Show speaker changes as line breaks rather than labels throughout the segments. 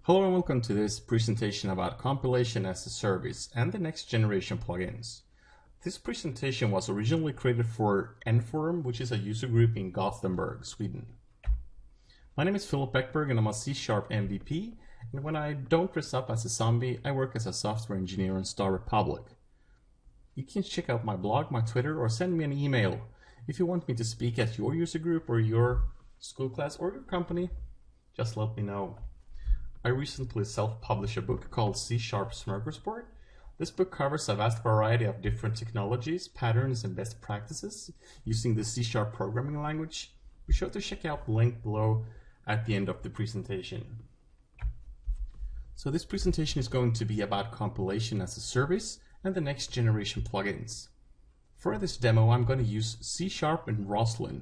Hello and welcome to this presentation about compilation as a service and the next generation plugins. This presentation was originally created for Nforum, which is a user group in Gothenburg, Sweden. My name is Filip Ekberg and I'm a C# MVP, and when I don't dress up as a zombie, I work as a software engineer in Star Republic. You can check out my blog, my Twitter, or send me an email if you want me to speak at your user group or your school class or your company. Just let me know. I recently self-published a book called C# Smorgasbord. This book covers a vast variety of different technologies, patterns, and best practices using the C# programming language. Be sure to check out the link below at the end of the presentation. So this presentation is going to be about compilation as a service and the next generation plugins. For this demo, I'm going to use C# and Roslyn.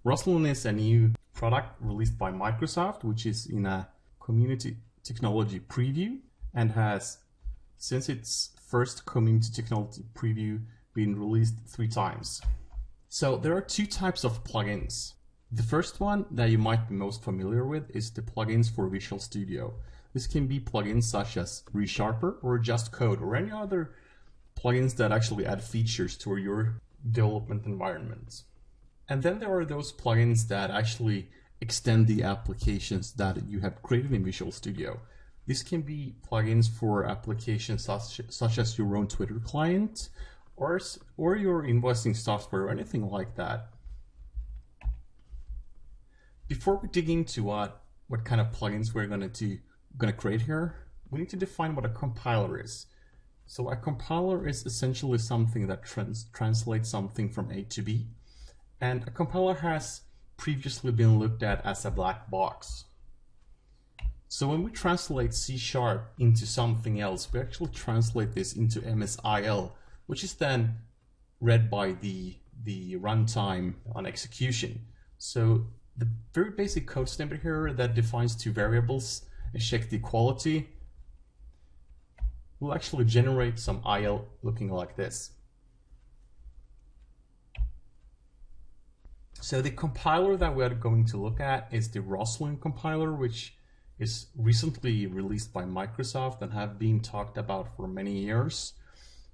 Roslyn is a new product released by Microsoft, which is in a community technology preview and has, since its first community technology preview, been released 3 times. So there are 2 types of plugins. The first one that you might be most familiar with is the plugins for Visual Studio. This can be plugins such as ReSharper or Just Code or any other plugins that actually add features to your development environment. And then there are those plugins that actually extend the applications that you have created in Visual Studio. This can be plugins for applications such as your own Twitter client or your invoicing software or anything like that. Before we dig into what kind of plugins we're going to create here, we need to define what a compiler is. So a compiler is essentially something that translates something from A to B, and a compiler has previously been looked at as a black box. So when we translate C# into something else, we actually translate this into MSIL, which is then read by the runtime on execution. So the very basic code snippet here that defines 2 variables and check the equality will actually generate some IL looking like this. So the compiler that we are going to look at is the Roslyn compiler, which is recently released by Microsoft and have been talked about for many years.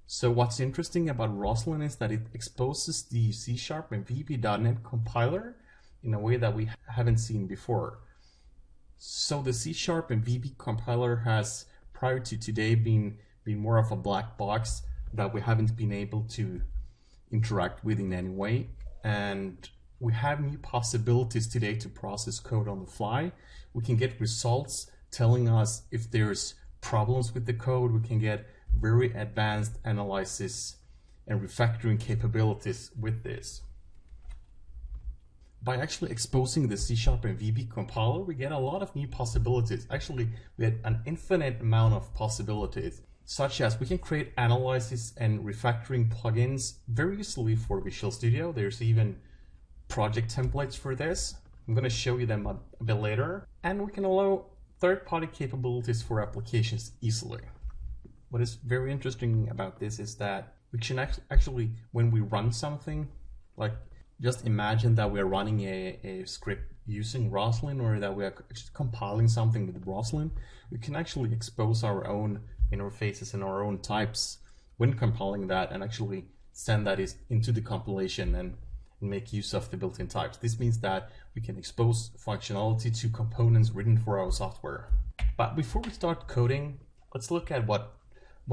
So what's interesting about Roslyn is that it exposes the C# and VB.NET compiler in a way that we haven't seen before. So the C# and VB compiler has, prior to today, been more of a black box that we haven't been able to interact with in any way. And we have new possibilities today to process code on the fly. We can get results telling us if there's problems with the code. We can get very advanced analysis and refactoring capabilities with this. By actually exposing the C# and VB compiler, we get a lot of new possibilities. Actually, we had an infinite amount of possibilities, such as we can create analysis and refactoring plugins very easily for Visual Studio. There's even project templates for this. I'm going to show you them a bit later. And we can allow third-party capabilities for applications easily. What is very interesting about this is that we can actually, when we run something, like just imagine that we're running a script using Roslyn, or that we're compiling something with Roslyn, we can actually expose our own interfaces and our own types when compiling that and actually send that into the compilation and make use of the built-in types. This means that we can expose functionality to components written for our software. But before we start coding, let's look at what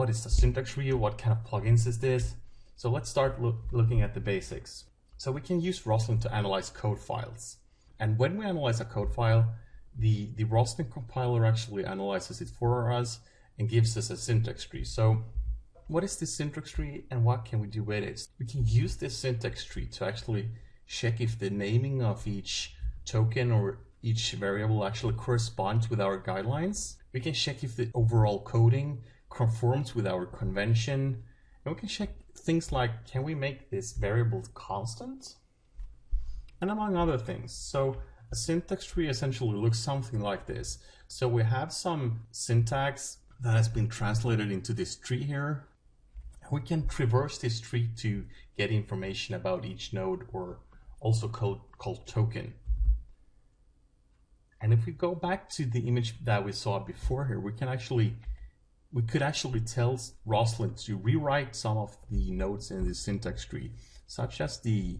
is the syntax tree, what kind of plugins is this. So let's start looking at the basics. So we can use Roslyn to analyze code files. And when we analyze a code file, the Roslyn compiler actually analyzes it for us and gives us a syntax tree. So what is this syntax tree and what can we do with it? We can use this syntax tree to actually check if the naming of each token or each variable actually corresponds with our guidelines. We can check if the overall coding conforms with our convention. And we can check things like, can we make this variable constant? And among other things. So a syntax tree essentially looks something like this. So we have some syntax that has been translated into this tree here. We can traverse this tree to get information about each node, or also called token. And if we go back to the image that we saw before here, we could actually tell Roslyn to rewrite some of the nodes in the syntax tree, such as the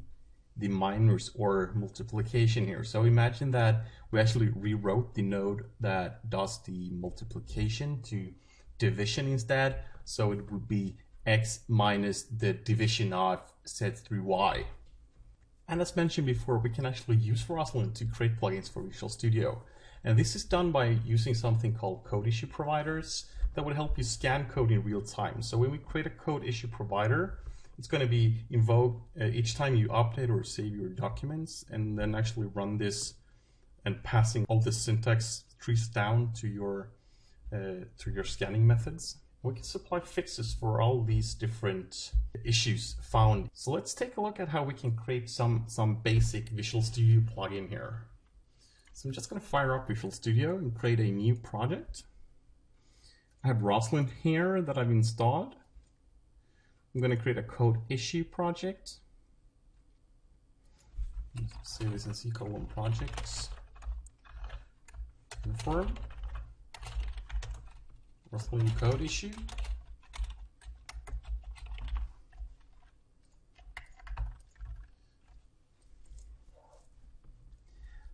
minors or multiplication here. So imagine that we actually rewrote the node that does the multiplication to division instead. So it would be x minus the division of set through y. And as mentioned before, we can actually use Roslyn to create plugins for Visual Studio. And this is done by using something called code issue providers that would help you scan code in real time. So when we create a code issue provider, it's going to be invoked each time you update or save your documents, and then actually run this and passing all the syntax trees down to your scanning methods. We can supply fixes for all these different issues found. So let's take a look at how we can create some basic Visual Studio plugin here. So I'm just going to fire up Visual Studio and create a new project. I have Roslyn here that I've installed. I'm going to create a code issue project. Save this in C projects. Confirm. Roslyn code issue.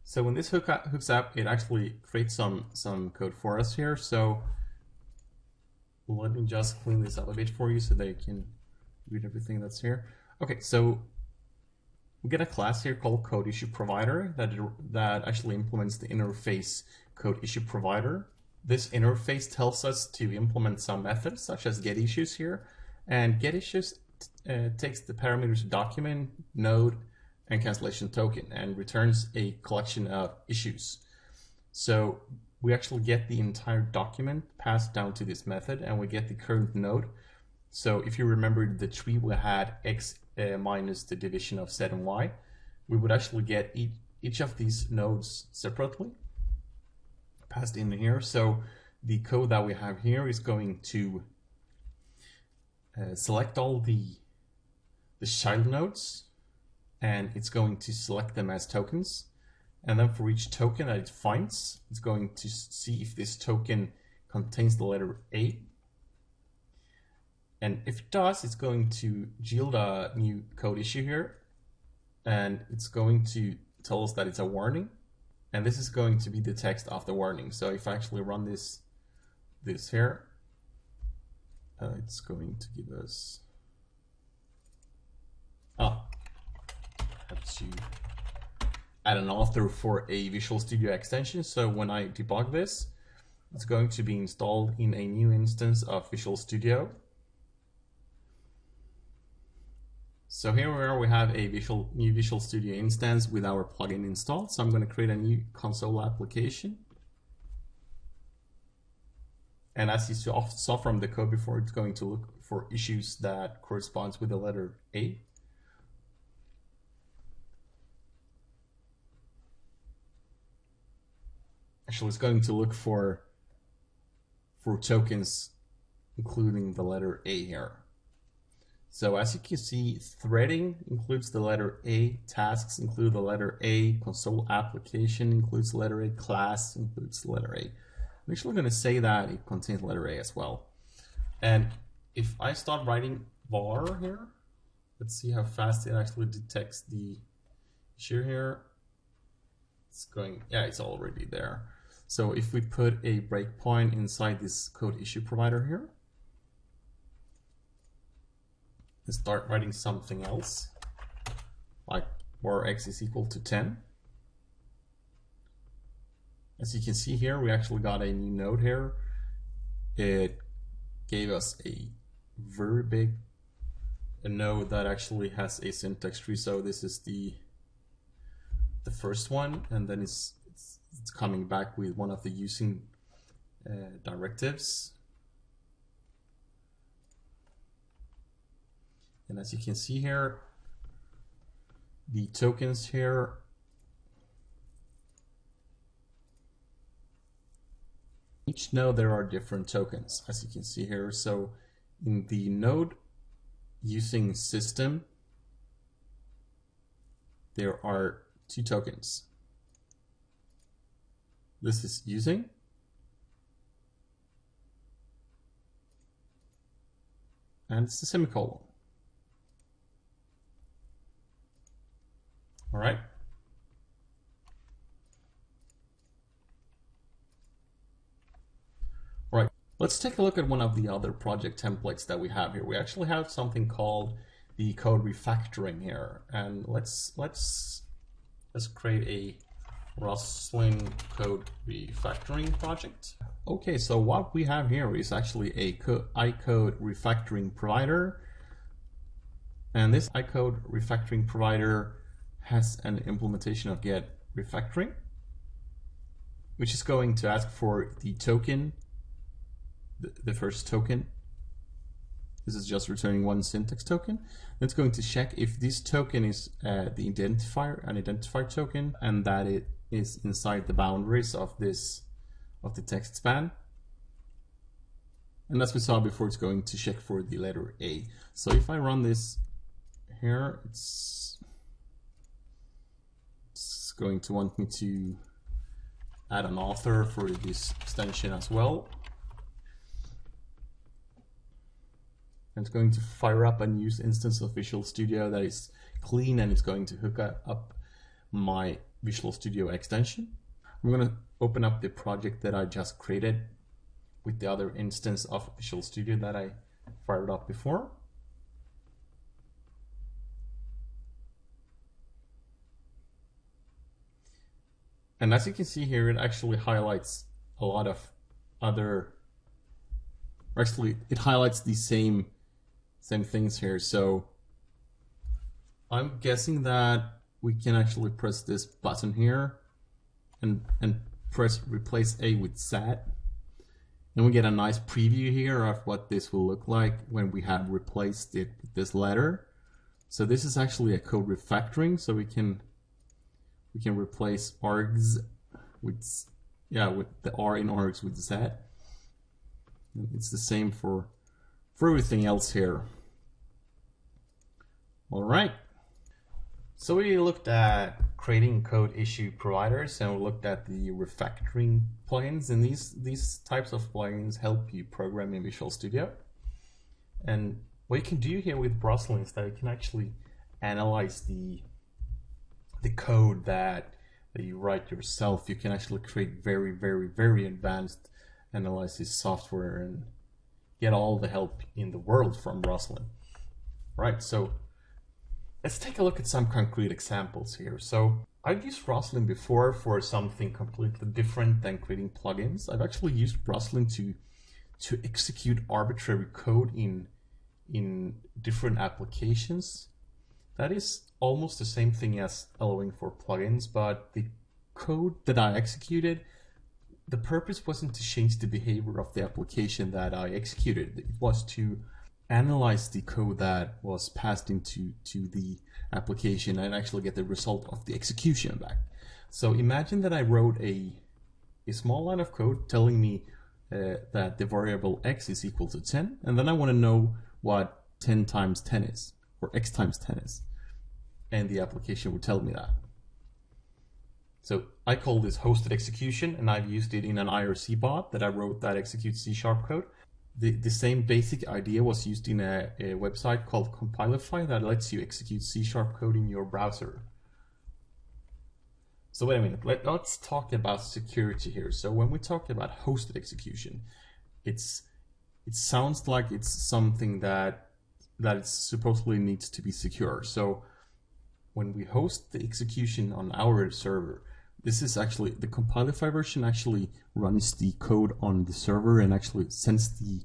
So when this hooks up, it actually creates some code for us here. So let me just clean this up a bit for you so that you can read everything that's here. Okay, so we get a class here called code issue provider that actually implements the interface code issue provider. This interface tells us to implement some methods such as get issues here, and get issues takes the parameters document, node, and cancellation token and returns a collection of issues. So we actually get the entire document passed down to this method, and we get the current node. So if you remember the tree, we had x minus the division of z and y. We would actually get each of these nodes separately passed in here. So the code that we have here is going to select all the child nodes, and it's going to select them as tokens. And then for each token that it finds, it's going to see if this token contains the letter A. And if it does, it's going to yield a new code issue here. And it's going to tell us that it's a warning. And this is going to be the text of the warning. So if I actually run this here, it's going to give us... I have to add an author for a Visual Studio extension. So when I debug this, it's going to be installed in a new instance of Visual Studio. So here we are, we have a new Visual Studio instance with our plugin installed. So I'm going to create a new console application. And as you saw from the code before, it's going to look for issues that corresponds with the letter A. Actually, it's going to look for tokens including the letter A here. So as you can see, threading includes the letter A, tasks include the letter A, console application includes the letter A, class includes the letter A. I'm actually going to say that it contains the letter A as well. And if I start writing var here, let's see how fast it actually detects the issue here. It's going, yeah, it's already there. So if we put a breakpoint inside this code issue provider here, and start writing something else, like var x is equal to 10. As you can see here, we actually got a new node here. It gave us a very big node that actually has a syntax tree. So this is the first one, and then it's coming back with one of the using directives. And as you can see here, the tokens here each node there are different tokens, as you can see here. So in the node using system, there are 2 tokens. this is using. And it's the semicolon. All right. All right. Let's take a look at one of the other project templates that we have here. We actually have something called the code refactoring here, and let's create a Roslyn code refactoring project. Okay, so what we have here is actually a iCode refactoring provider, and this iCode refactoring provider has an implementation of get refactoring, which is going to ask for the token, the first token. This is just returning one syntax token. It's going to check if this token is the identifier, an identifier token, and that it is inside the boundaries of the text span. And as we saw before, it's going to check for the letter A. So if I run this here, it's going to want me to add an author for this extension as well. And it's going to fire up a new instance of Visual Studio that is clean, and it's going to hook up my Visual Studio extension. I'm going to open up the project that I just created with the other instance of Visual Studio that I fired up before. And as you can see here, it actually highlights a lot of other, actually it highlights the same things here. So I'm guessing that we can actually press this button here and press replace A with Z. And we get a nice preview here of what this will look like when we have replaced it with this letter. So this is actually a code refactoring, so we can replace args with the R in args with Z. And it's the same for everything else here. All right. So we looked at creating code issue providers, and we looked at the refactoring plugins, and these types of plugins help you program in Visual Studio. And what you can do here with Roslyn is that you can actually analyze the code that you write yourself. You can actually create very advanced analysis software and get all the help in the world from Roslyn. Right, so let's take a look at some concrete examples here. So I've used Roslyn before for something completely different than creating plugins. I've actually used Roslyn to execute arbitrary code in different applications. That is almost the same thing as allowing for plugins, but the code that I executed, the purpose wasn't to change the behavior of the application that I executed. It was to analyze the code that was passed into the application and actually get the result of the execution back. So imagine that I wrote a small line of code telling me that the variable x is equal to 10, and then I want to know what 10 times 10 is, or x times 10 is, and the application would tell me that. So I call this hosted execution, and I've used it in an IRC bot that I wrote that executes C# code. The same basic idea was used in a website called Compilation that lets you execute C# code in your browser. So wait a minute, let's talk about security here. So when we talk about hosted execution, it sounds like it's something that it supposedly needs to be secure. So when we host the execution on our server, this is actually, the Compilation version actually runs the code on the server and actually sends the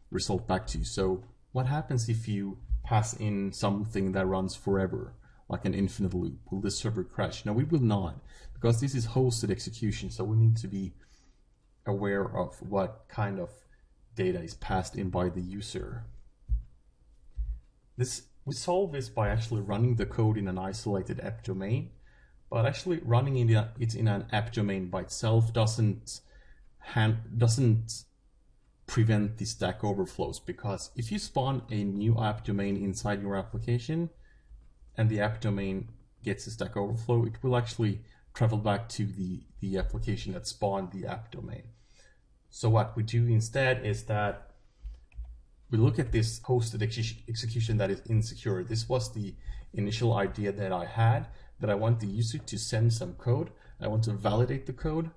result back to you. So what happens if you pass in something that runs forever, like an infinite loop? Will the server crash? No, it will not, because this is hosted execution, so we need to be aware of what kind of data is passed in by the user. We solve this by actually running the code in an isolated app domain, but actually running it in an app domain by itself doesn't prevent the stack overflows, because if you spawn a new app domain inside your application and the app domain gets a stack overflow, it will actually travel back to the application that spawned the app domain. So what we do instead is that we look at this hosted execution that is insecure. This was the initial idea that I had, that I want the user to send some code. I want to validate the code.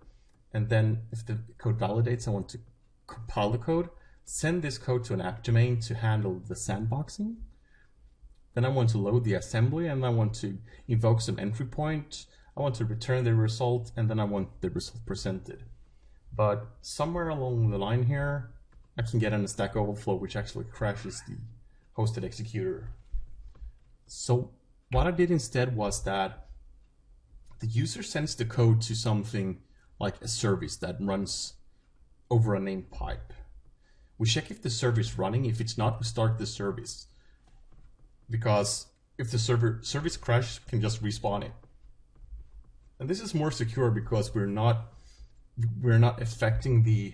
And then if the code validates, I want to compile the code, send this code to an app domain to handle the sandboxing. Then I want to load the assembly, and I want to invoke some entry point. I want to return the result, and then I want the result presented. But somewhere along the line here, I can get a Stack Overflow, which actually crashes the hosted executor. So what I did instead was that the user sends the code to something like a service that runs over a named pipe. We check if the service is running. If it's not, we start the service. Because if the service crashes, we can just respawn it. And this is more secure because we're not affecting the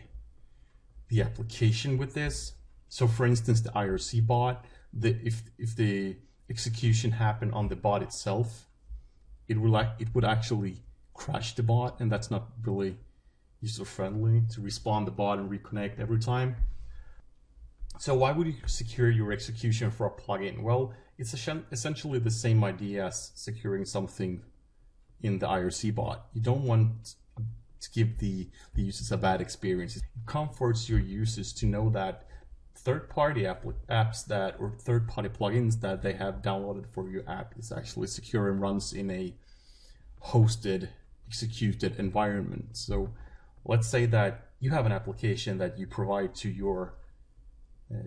application with this. So for instance, the IRC bot, if the execution happened on the bot itself, it would actually crash the bot, and that's not really user friendly to respawn the bot and reconnect every time. So why would you secure your execution for a plugin? Well, it's essentially the same idea as securing something in the IRC bot. You don't want to give the users a bad experience. It comforts your users to know that third-party apps or third-party plugins that they have downloaded for your app is actually secure and runs in a hosted, executed environment. So let's say that you have an application that you provide to your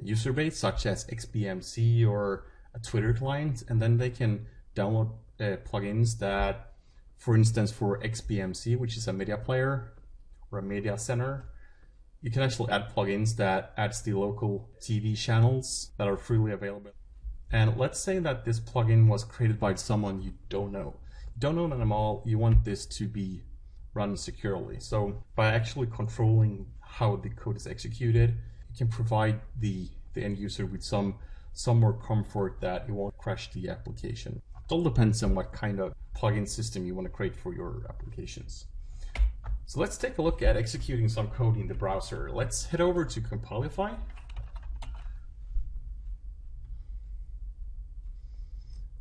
user base, such as XBMC or a Twitter client, and then they can download plugins that, for instance, for XBMC, which is a media player or a media center, you can actually add plugins that adds the local TV channels that are freely available. And let's say that this plugin was created by someone you don't know. You don't know them all. You want this to be run securely. So by actually controlling how the code is executed, you can provide the end user with some more comfort that it won't crash the application. It all depends on what kind of plugin system you want to create for your applications. So let's take a look at executing some code in the browser. Let's head over to Compilify.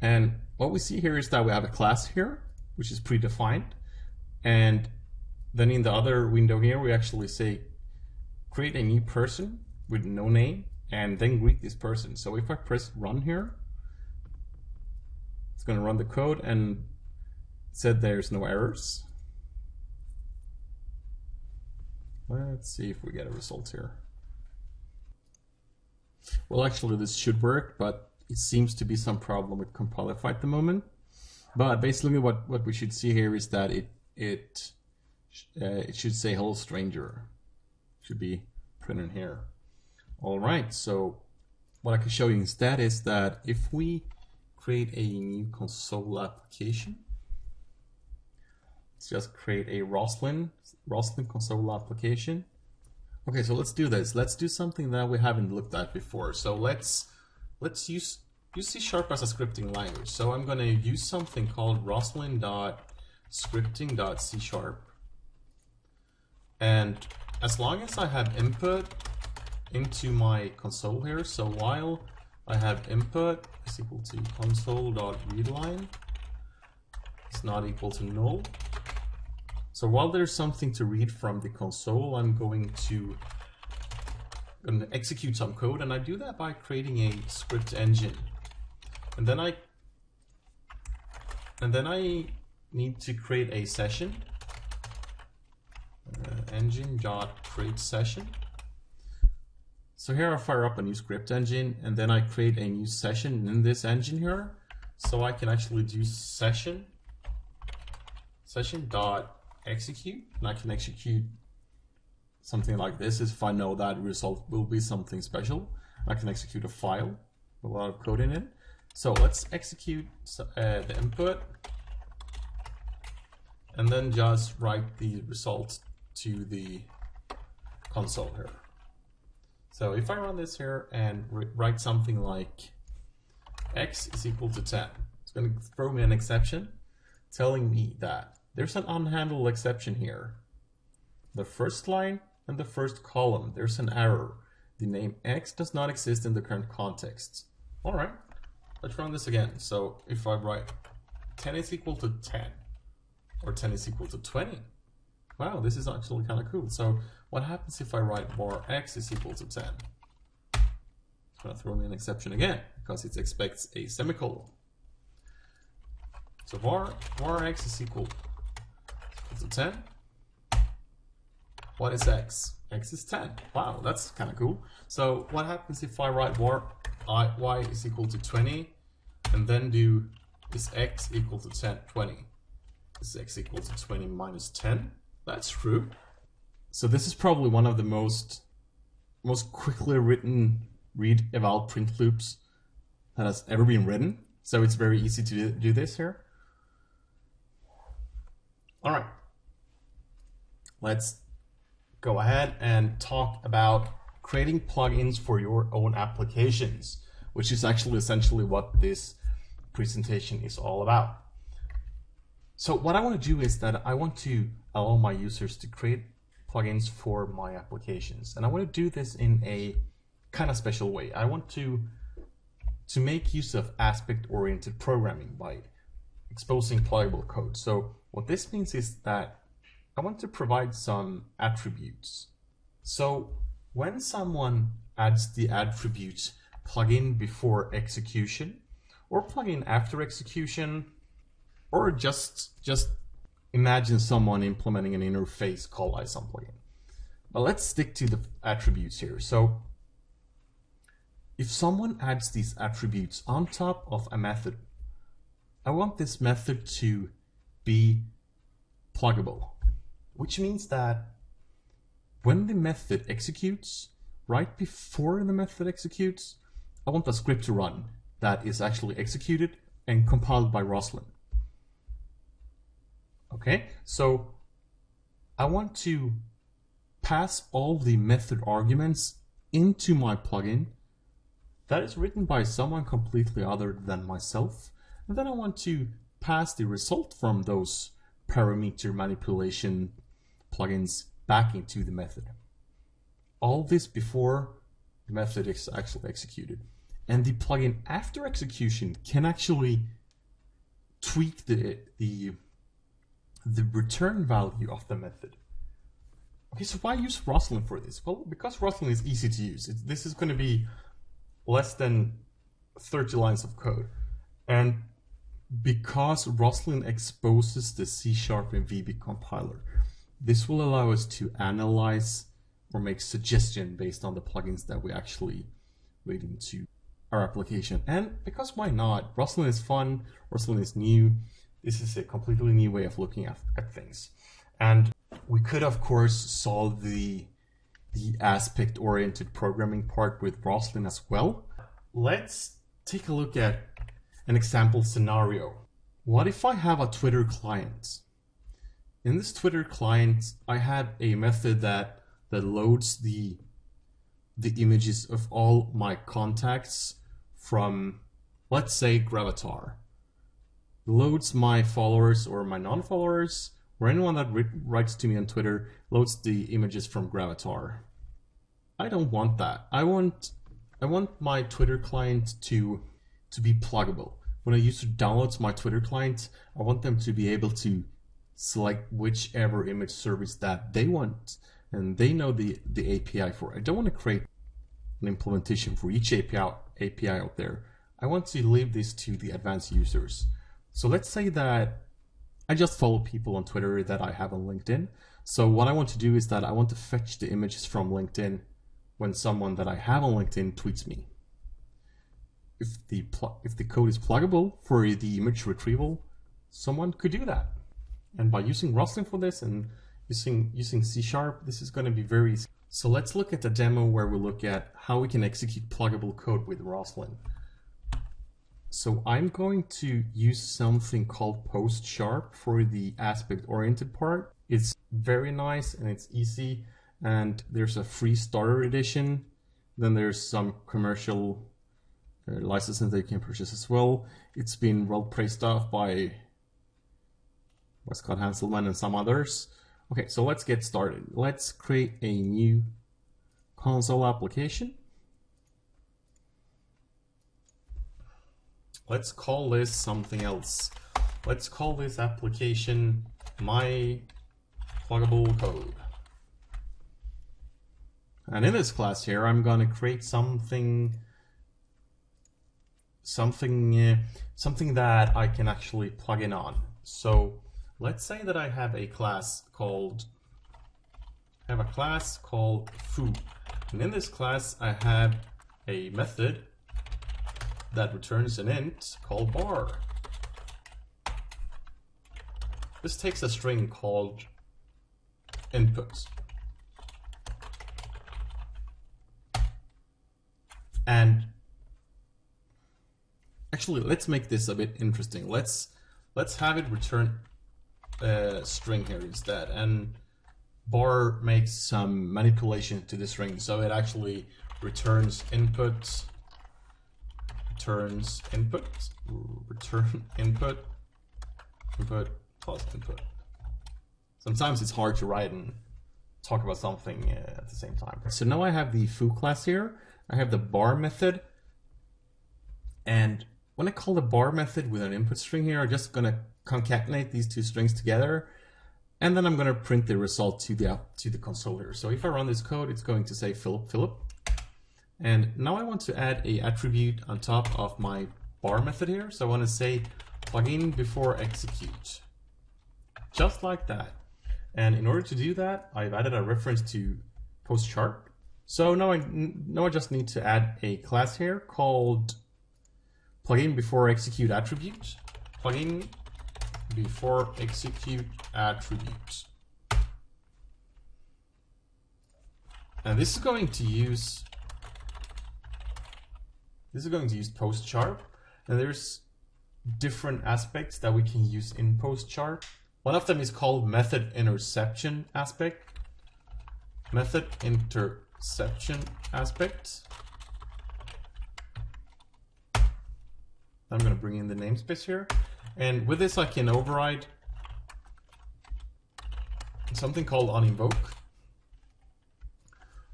And what we see here is that we have a class here, which is predefined. And then in the other window here, we actually say, create a new person with no name, and then greet this person. So if I press run here, it's going to run the code, and it said there's no errors. Let's see if we get a result here. Well, actually this should work, but it seems to be some problem with Compilify at the moment. But basically what we should see here is that it should say hello stranger. It should be printed here. All right, so what I can show you instead is that if we create a new console application, let's just create a Roslyn console application. Okay, so let's do this. Let's do something that we haven't looked at before. So let's use C# as a scripting language. So I'm going to use something called roslyn.scripting.c#. And as long as I have input into my console here, so while I have input is equal to console.readline is not equal to null. So while there's something to read from the console, I'm going to execute some code, and I do that by creating a script engine. And then I need to create a session. Engine.create session. So here I fire up a new script engine, and then I create a new session in this engine here. So I can actually do session.execute, and I can execute something like this if I know that result will be something special. I can execute a file with a lot of code in it. So let's execute the input, and then just write the result to the console here. So if I run this here and write something like x is equal to 10, it's going to throw me an exception telling me that there's an unhandled exception here. The first line and the first column, there's an error. The name X does not exist in the current context. All right, let's run this again. So if I write 10 is equal to 10, or 10 is equal to 20, wow, this is actually kind of cool. So what happens if I write var X is equal to 10? It's going to throw me an exception again, because it expects a semicolon. So var X is equal to 10. What is X? X is 10. Wow, that's kind of cool. So what happens if I write var Y is equal to 20 and then do is X equal to 10, 20? Is X equal to 20 minus 10? That's true. So this is probably one of the most quickly written read, eval, print loops that has ever been written. So it's very easy to do this here. All right, let's go ahead and talk about creating plugins for your own applications, which is actually essentially what this presentation is all about. So what I want to do is that I want to allow my users to create plugins for my applications. And I want to do this in a kind of special way. I want to make use of aspect-oriented programming by exposing pluggable code. So what this means is that I want to provide some attributes. So when someone adds the attribute plugin before execution, or plugin after execution, or just imagine someone implementing an interface called ISOM plugin. But let's stick to the attributes here. So if someone adds these attributes on top of a method, I want this method to be pluggable, which means that when the method executes, right before the method executes, I want the script to run that is actually executed and compiled by Roslyn. Okay, so I want to pass all the method arguments into my plugin that is written by someone completely other than myself. And then I want to pass the result from those parameter manipulation plugins back into the method. All this before the method is actually executed. And the plugin after execution can actually tweak the return value of the method. Okay, so why use Roslyn for this? Well, because Roslyn is easy to use. This is going to be less than 30 lines of code. And because Roslyn exposes the C# and VB compiler, this will allow us to analyze or make suggestion based on the plugins that we actually read into our application. And because why not? Roslyn is fun, Roslyn is new. This is a completely new way of looking at things. And we could, of course, solve the aspect-oriented programming part with Roslyn as well. Let's take a look at an example scenario. What if I have a Twitter client? In this Twitter client, I have a method that loads the images of all my contacts from, let's say, Gravatar. Loads my followers or my non-followers, or anyone that writes to me on Twitter, loads the images from Gravatar. I don't want that. I want my Twitter client to be pluggable. When a user downloads my Twitter client, I want them to be able to select whichever image service that they want, and they know the API for it. I don't want to create an implementation for each API out there. I want to leave this to the advanced users. So let's say that I just follow people on Twitter that I have on LinkedIn. So what I want to do is that I want to fetch the images from LinkedIn when someone that I have on LinkedIn tweets me. If the code is pluggable for the image retrieval, someone could do that. And by using Roslyn for this and using C#, this is going to be very easy. So let's look at the demo where we look at how we can execute pluggable code with Roslyn. So I'm going to use something called Postsharp for the aspect-oriented part. It's very nice and it's easy, and there's a free starter edition. Then there's some commercial licenses that you can purchase as well. It's been well praised off by Westcott Hanselman and some others. Okay, so let's get started. Let's create a new console application. Let's call this something else. Let's call this application My Pluggable Code. And in this class here, I'm going to create something that I can actually plug in on. So let's say that I have a class called foo, and in this class I have a method that returns an int called bar. This takes a string called input. And actually, let's make this a bit interesting. Let's have it return a string here instead, and bar makes some manipulation to the string, so it actually returns input, return input plus input. Sometimes it's hard to write and talk about something at the same time. So now I have the foo class here. I have the bar method, and when I call the bar method with an input string here, I'm just going to concatenate these two strings together, and then I'm going to print the result to the console here. So if I run this code, it's going to say Filip. And now I want to add a attribute on top of my bar method here. So I want to say plugin before execute, just like that. And in order to do that, I've added a reference to Postsharp. So now I just need to add a class here called plugin before execute attribute. Plugin before execute attribute. And this is going to use Postsharp, and there's different aspects that we can use in Postsharp. One of them is called method interception aspect. Method interception aspect. I'm going to bring in the namespace here, and with this I can override something called uninvoke.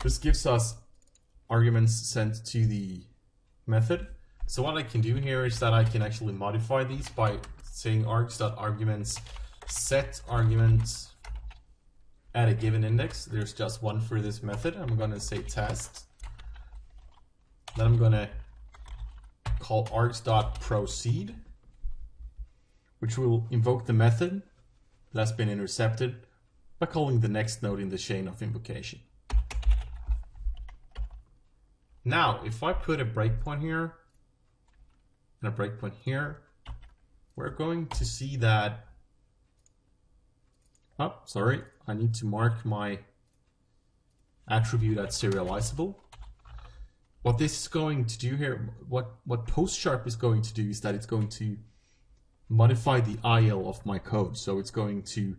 This gives us arguments sent to the method. So what I can do here is that I can actually modify these by saying args.arguments set arguments at a given index. There's just one for this method. I'm going to say test. Then I'm going to call args.proceed, which will invoke the method that's been intercepted by calling the next node in the chain of invocation. Now, if I put a breakpoint here and a breakpoint here, we're going to see that, oh, sorry, I need to mark my attribute as serializable. What this is going to do here, what Postsharp is going to do is that it's going to modify the IL of my code. So it's going to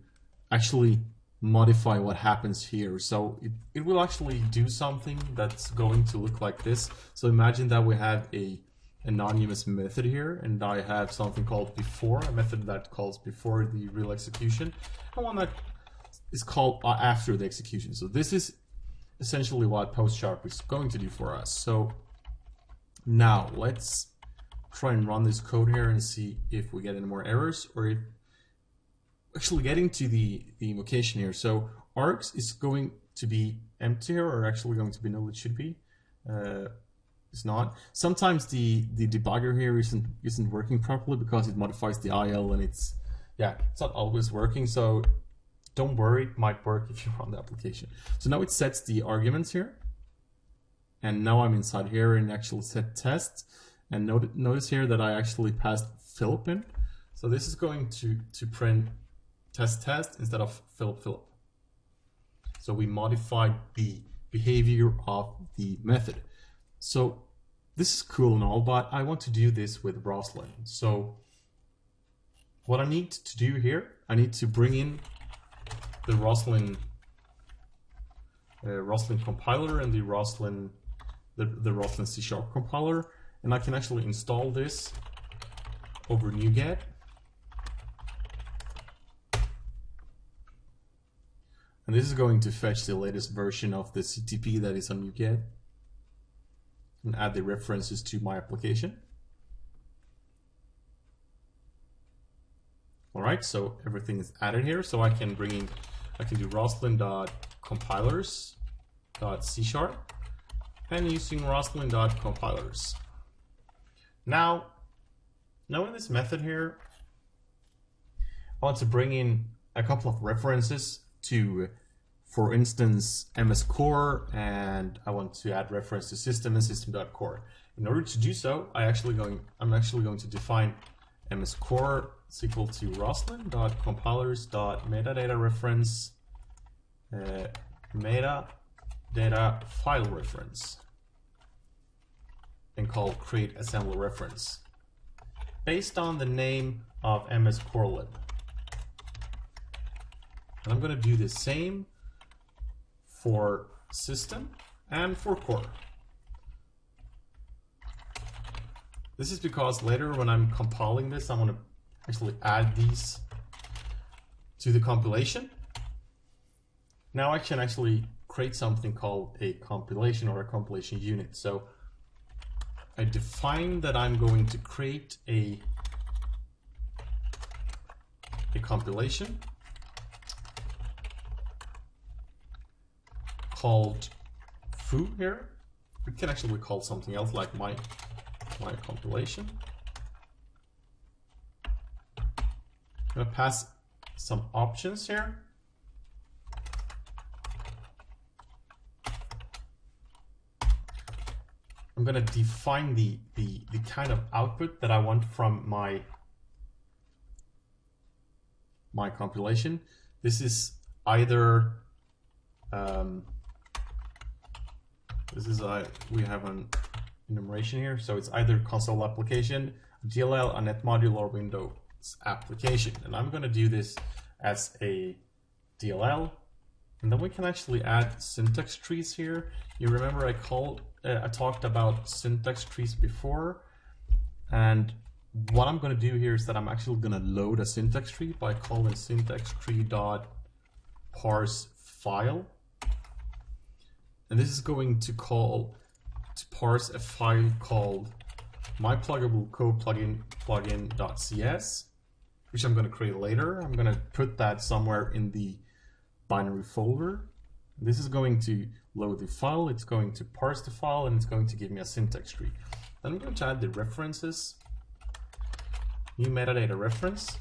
actually modify what happens here. So it will actually do something that's going to look like this. So imagine that we have a anonymous method here, and I have something called before, a method that calls before the real execution, and one that is called after the execution. So this is essentially what Postsharp is going to do for us. So now let's try and run this code here and see if we get any more errors, or if actually getting to the invocation here. So args is going to be empty here, or actually going to be null. It should be. It's not. Sometimes the debugger here isn't working properly because it modifies the IL, and it's not always working. So don't worry, it might work if you run the application. So now it sets the arguments here, and now I'm inside here and actually set test. And notice here that I actually passed Filip in. So this is going to print test instead of Filip. So we modified the behavior of the method. So this is cool and all, but I want to do this with Roslyn. So what I need to do here, I need to bring in the Roslyn compiler and the Roslyn C# compiler, and I can actually install this over NuGet. And this is going to fetch the latest version of the CTP that is on NuGet and add the references to my application. All right, so everything is added here. So I can do roslyn.compilers.c# and using roslyn.compilers. Now in this method here, I want to bring in a couple of references to, for instance, MS Core, and I want to add reference to system and system.core. In order to do so, I'm actually going to define MS Core is equal to roslyn.compilers.metadata reference metadata file reference and call create assembly reference based on the name of MS Core lib. And I'm going to do the same for system and for core. This is because later when I'm compiling this, I'm going to actually add these to the compilation. Now I can actually create something called a compilation or a compilation unit. So I define that I'm going to create a compilation called foo here. We can actually call something else like my compilation. I'm going to pass some options here. I'm going to define the kind of output that I want from my compilation. This is either we have an enumeration here, so it's either console application, DLL, a net module, or Windows application. And I'm going to do this as a DLL, and then we can actually add syntax trees here. You remember I talked about syntax trees before, and what I'm going to do here is that I'm actually going to load a syntax tree by calling syntax tree.parse file. And this is going to parse a file called mypluggablecode_plugin.cs, which I'm going to create later. I'm going to put that somewhere in the binary folder. This is going to load the file, it's going to parse the file, and it's going to give me a syntax tree. Then I'm going to add the references, new metadata reference.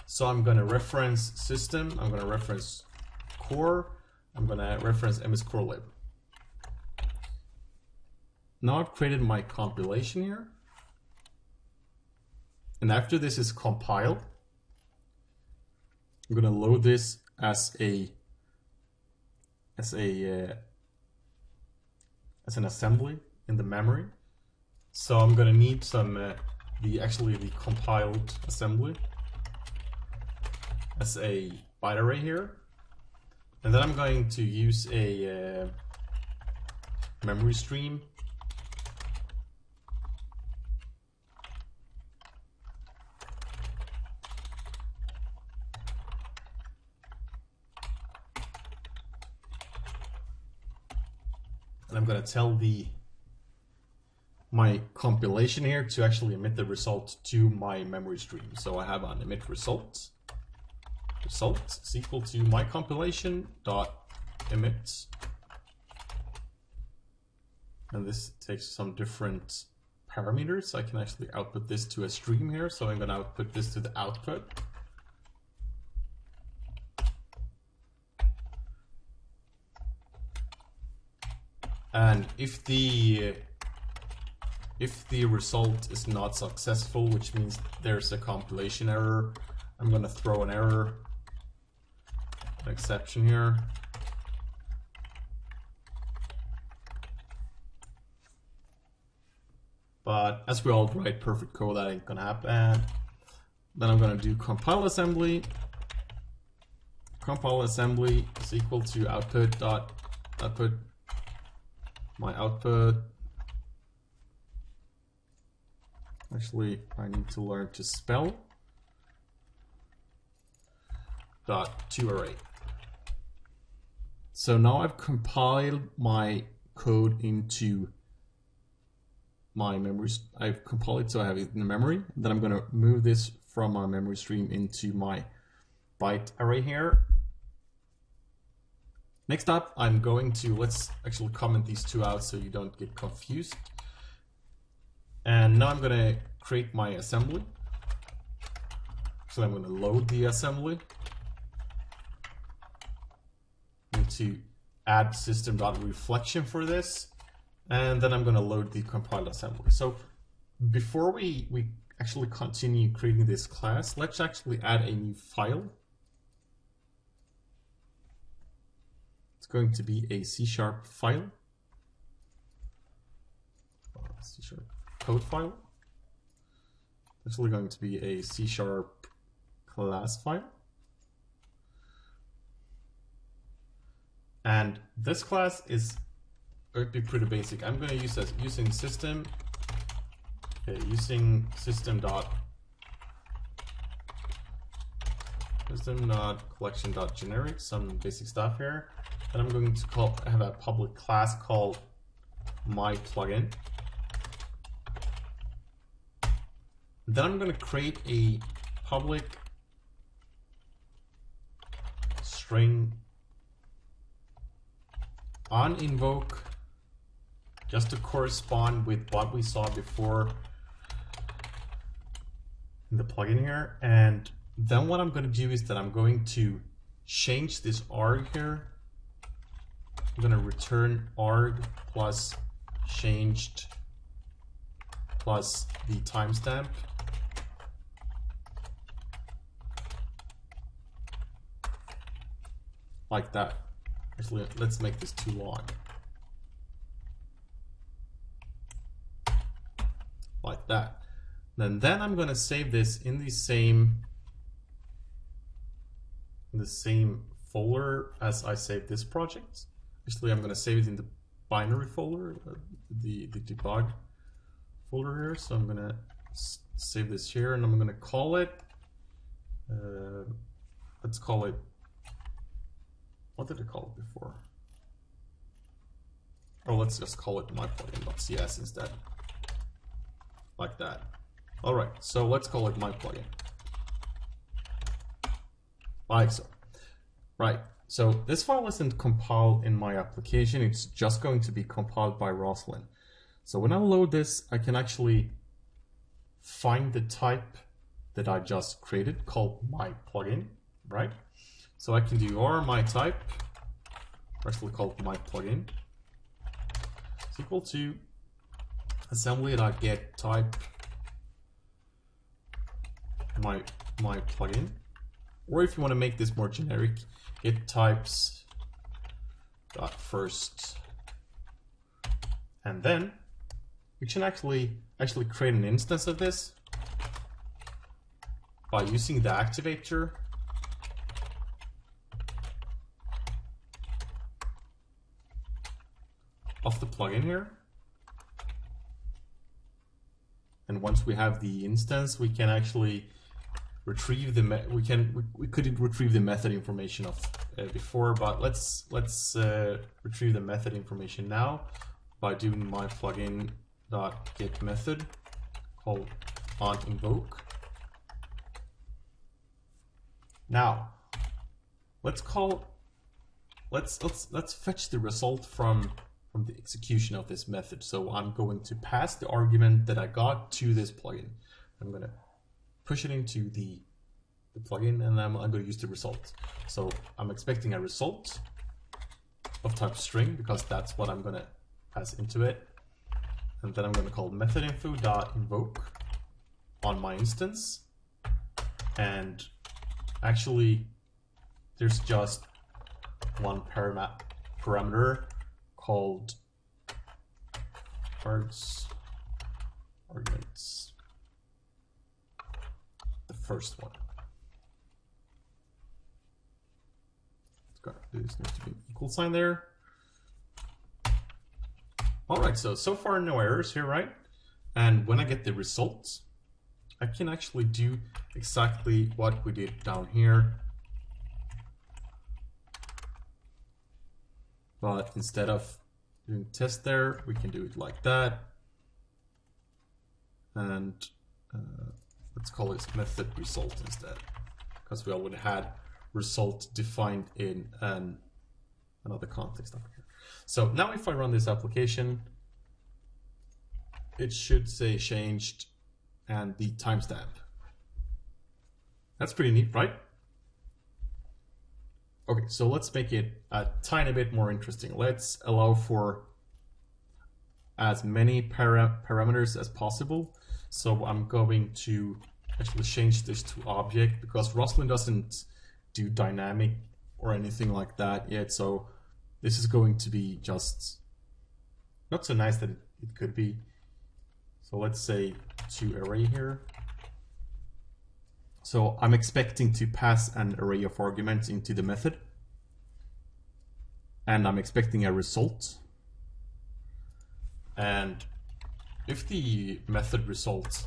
So I'm going to reference system, I'm going to reference core, I'm going to reference MS Core lib. Now I've created my compilation here. And after this is compiled, I'm going to load this as an assembly in the memory. So I'm going to need some the compiled assembly as a byte array here, and then I'm going to use a memory stream and I'm going to tell my compilation here to actually emit the result to my memory stream. So I have an emit result is equal to my compilation dot emit, and this takes some different parameters. I can actually output this to a stream here, so I'm going to output this to the output. And if the result is not successful, which means there's a compilation error, I'm going to throw an error, an exception here. But as we all write perfect code, that ain't gonna happen. Then I'm gonna do compile assembly. Compile assembly is equal to output dot output my output. Actually, I need to learn to spell. system.toArray. So now I've compiled my code into my memories. I've compiled it so I have it in the memory. Then I'm going to move this from my memory stream into my byte array here. Next up, I'm going to, let's actually comment these two out so you don't get confused. And now I'm going to create my assembly. So I'm going to load the assembly. Need to add system.reflection for this. And then I'm going to load the compiled assembly. So before we actually continue creating this class, let's actually add a new file. It's going to be a C# file, C# code file. It's actually going to be a C# class file. And this class is going to be pretty basic. I'm going to use this using system, using system.collection.generic, some basic stuff here. And I'm going to have a public class called myPlugin. Then I'm going to create a public string on invoke just to correspond with what we saw before in the plugin here. And then what I'm going to do is that I'm going to change this arg here. I'm going to return arg plus changed plus the timestamp. Like that. Actually, let's make this too long. Like that. Then I'm going to save this in the same folder as I saved this project. Actually, I'm going to save it in the binary folder, the debug folder here. So I'm going to save this here, and I'm going to call it. Let's call it. What did I call it before? Oh, let's just call it myPlugin.cs instead. Like that. All right, so let's call it myPlugin. Like so. Right, so this file isn't compiled in my application. It's just going to be compiled by Roslyn. So when I load this, I can actually find the type that I just created called myPlugin, right? So I can do myType, actually called myPlugin, is equal to assembly.get type myPlugin. Or if you want to make this more generic, get types dot first. And then we can actually create an instance of this by using the activator of the plugin here. And once we have the instance, we can actually retrieve the we could retrieve the method information of before, but let's retrieve the method information now by doing myPlugin.get method called onInvoke. Now let's fetch the result from the execution of this method. So I'm going to pass the argument that I got to this plugin. I'm going to push it into the plugin, and I'm going to use the result. So I'm expecting a result of type string because that's what I'm going to pass into it. And then I'm going to call methodinfo.invoke on my instance. And actually, there's just one parameter called arguments, the first one. There needs to be an equal sign there. All right, so far no errors here, right? And when I get the results, I can actually do exactly what we did down here But instead of doing test there, we can do it like that. And let's call this method result instead, because we already had result defined in another context up here. So now if I run this application, it should say changed and the timestamp. That's pretty neat, right? Okay, so let's make it a tiny bit more interesting. Let's allow for as many parameters as possible. So I'm going to actually change this to object, because Roslyn doesn't do dynamic or anything like that yet. So this is going to be just not so nice that it could be. So let's say to array here. So I'm expecting to pass an array of arguments into the method, and I'm expecting a result. And if the method result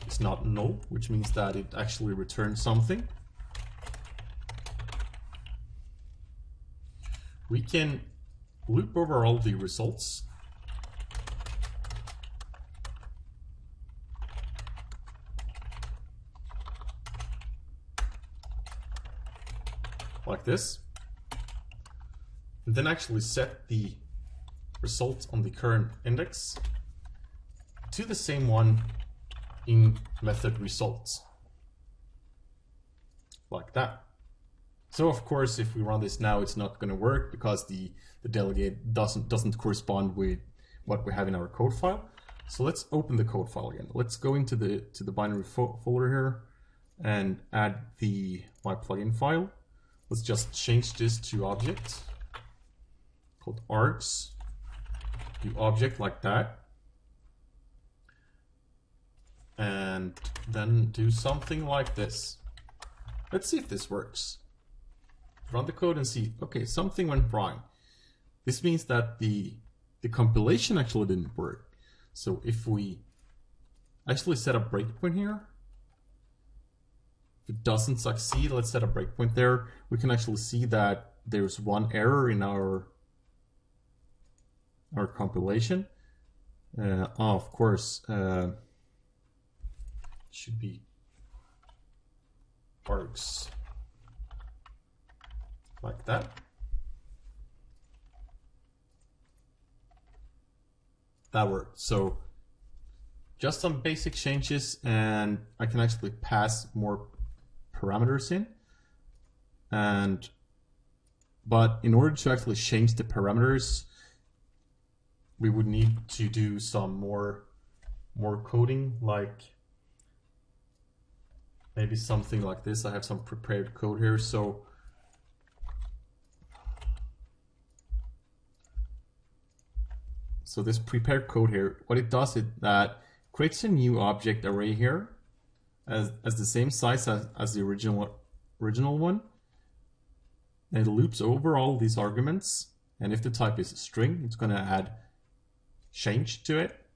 is not null, which means that it actually returns something, we can loop over all the results like this, and then actually set the result on the current index to the same one in method results, like that. So of course, if we run this now, it's not going to work because the delegate doesn't correspond with what we have in our code file. So let's open the code file again. Let's go into the binary folder here and add my plugin file. Let's just change this to object called args. Do object like that. And then do something like this. Let's see if this works. Run the code and see, okay, something went wrong. This means that the compilation actually didn't work. So if we actually set a breakpoint here, if it doesn't succeed, let's set a breakpoint there. We can actually see that there's one error in our compilation. Of course, should be args like that. That worked. So just some basic changes, and I can actually pass more parameters in. But in order to actually change the parameters, we would need to do some more coding, like maybe something like this. I have some prepared code here. So this prepared code here, what it does is that creates a new object array here as the same size as the original one. And it loops over all these arguments. And if the type is a string, it's going to add change to it.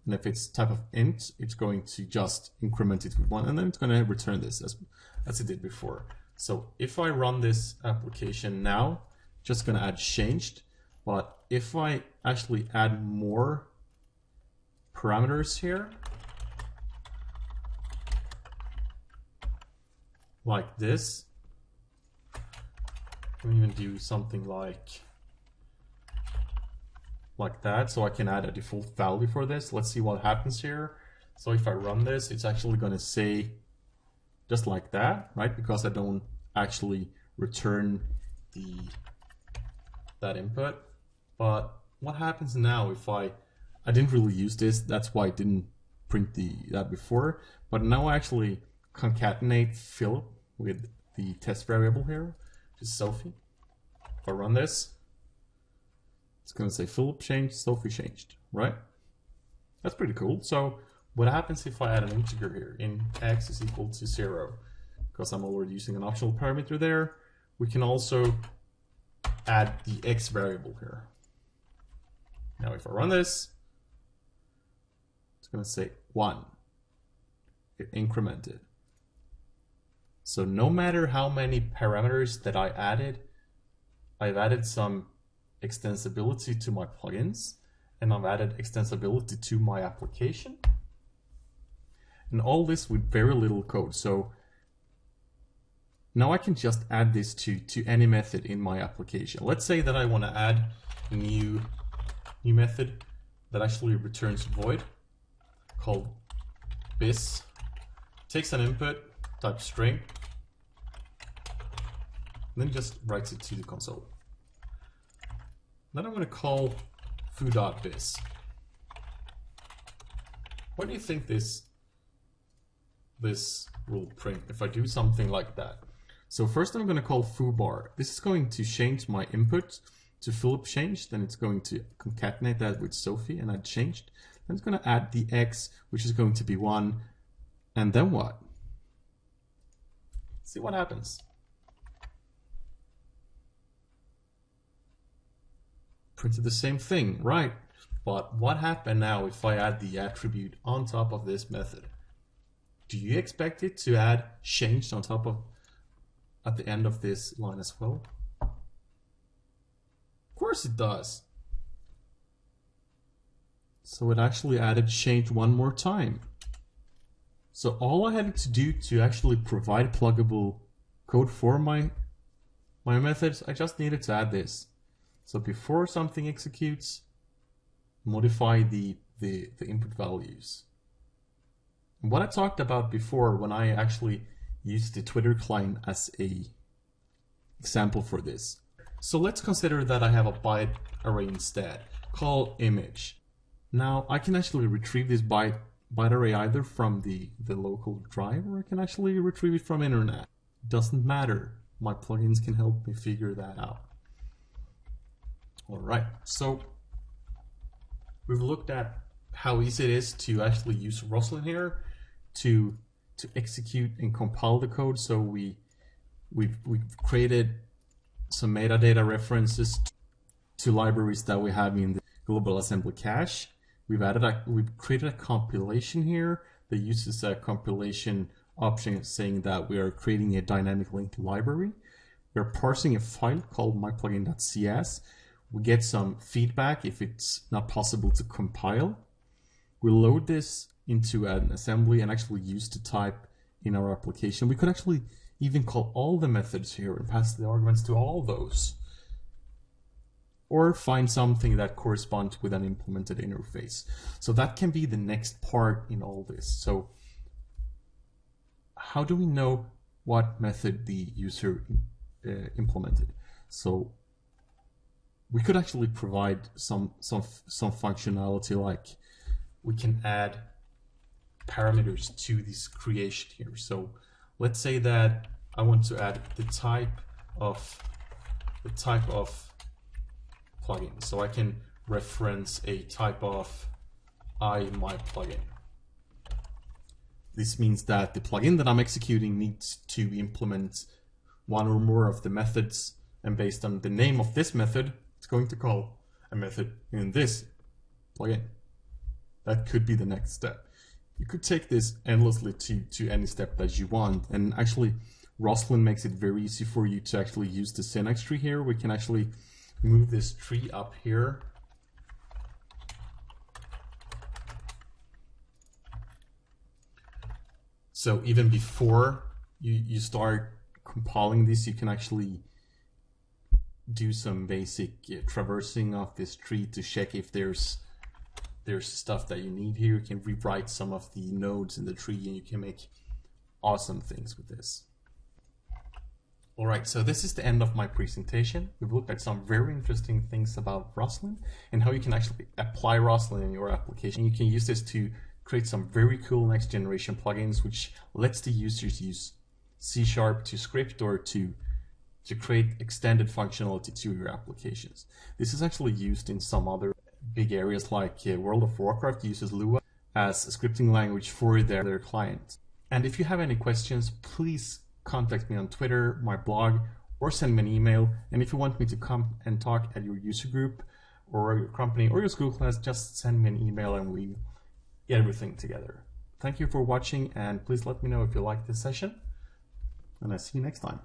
And if it's type of int, it's going to just increment it with 1, and then it's going to return this as it did before. So if I run this application now, just going to add changed. But if I actually add more parameters here, like this, I can even do something like that. So I can add a default value for this. Let's see what happens here. So if I run this, it's actually going to say just like that, right? Because I don't actually return that input. But what happens now if I didn't really use this, that's why I didn't print that before. But now I actually concatenate Filip with the test variable here, which is Sophie. If I run this, it's going to say Filip changed, Sophie changed, right? That's pretty cool. So what happens if I add an integer here in x is equal to 0? Because I'm already using an optional parameter there. We can also add the x variable here. Now if I run this, it's going to say 1. It incremented. So no matter how many parameters that I added, I've added some extensibility to my plugins, and I've added extensibility to my application. And all this with very little code. So now I can just add this to any method in my application. Let's say that I want to add a new method that actually returns void called bis, takes an input, type string, and then just writes it to the console. Then I'm going to call foo.bis. What do you think this will print if I do something like that? So first I'm going to call foobar. This is going to change my input to Filip changed, then it's going to concatenate that with Sophie, and I changed. Then it's going to add the x, which is going to be 1, and then what? See what happens. Printed the same thing, right? But what happened now if I add the attribute on top of this method? Do you expect it to add changed on top of at the end of this line as well? Of course it does. So it actually added change one more time. So all I had to do to actually provide pluggable code for my methods, I just needed to add this. So before something executes, modify the input values. And what I talked about before when I actually used the Twitter client as a example for this. So let's consider that I have a byte array instead, called image. Now I can actually retrieve this byte array either from the local drive, or I can actually retrieve it from internet. It doesn't matter. My plugins can help me figure that out. All right, so we've looked at how easy it is to actually use Roslyn here to execute and compile the code. So we've created some metadata references to libraries that we have in the global assembly cache. We've created a compilation here that uses a compilation option saying that we are creating a dynamic linked library. We're parsing a file called myplugin.cs. We get some feedback if it's not possible to compile. We load this into an assembly and actually use the type in our application. We could actually even call all the methods here and pass the arguments to all those. Or find something that corresponds with an implemented interface. So that can be the next part in all this. So how do we know what method the user implemented? So we could actually provide some functionality, like we can add parameters to this creation here. So let's say that I want to add the type of plugin. So I can reference a type of my plugin. This means that the plugin that I'm executing needs to implement one or more of the methods, and based on the name of this method, it's going to call a method in this plugin. That could be the next step. You could take this endlessly to any step that you want, and actually Roslyn makes it very easy for you to actually use the syntax tree here. We can actually move this tree up here. So even before you start compiling this, you can actually do some basic traversing of this tree to check if there's stuff that you need here. You can rewrite some of the nodes in the tree, and you can make awesome things with this. All right, so this is the end of my presentation. We've looked at some very interesting things about Roslyn and how you can actually apply Roslyn in your application. You can use this to create some very cool next generation plugins, which lets the users use C# to script or to create extended functionality to your applications. This is actually used in some other big areas, like World of Warcraft uses Lua as a scripting language for their client. And if you have any questions, please contact me on Twitter, my blog, or send me an email. And if you want me to come and talk at your user group or your company or your school class, just send me an email and we get everything together. Thank you for watching, and please let me know if you like this session, and I'll see you next time.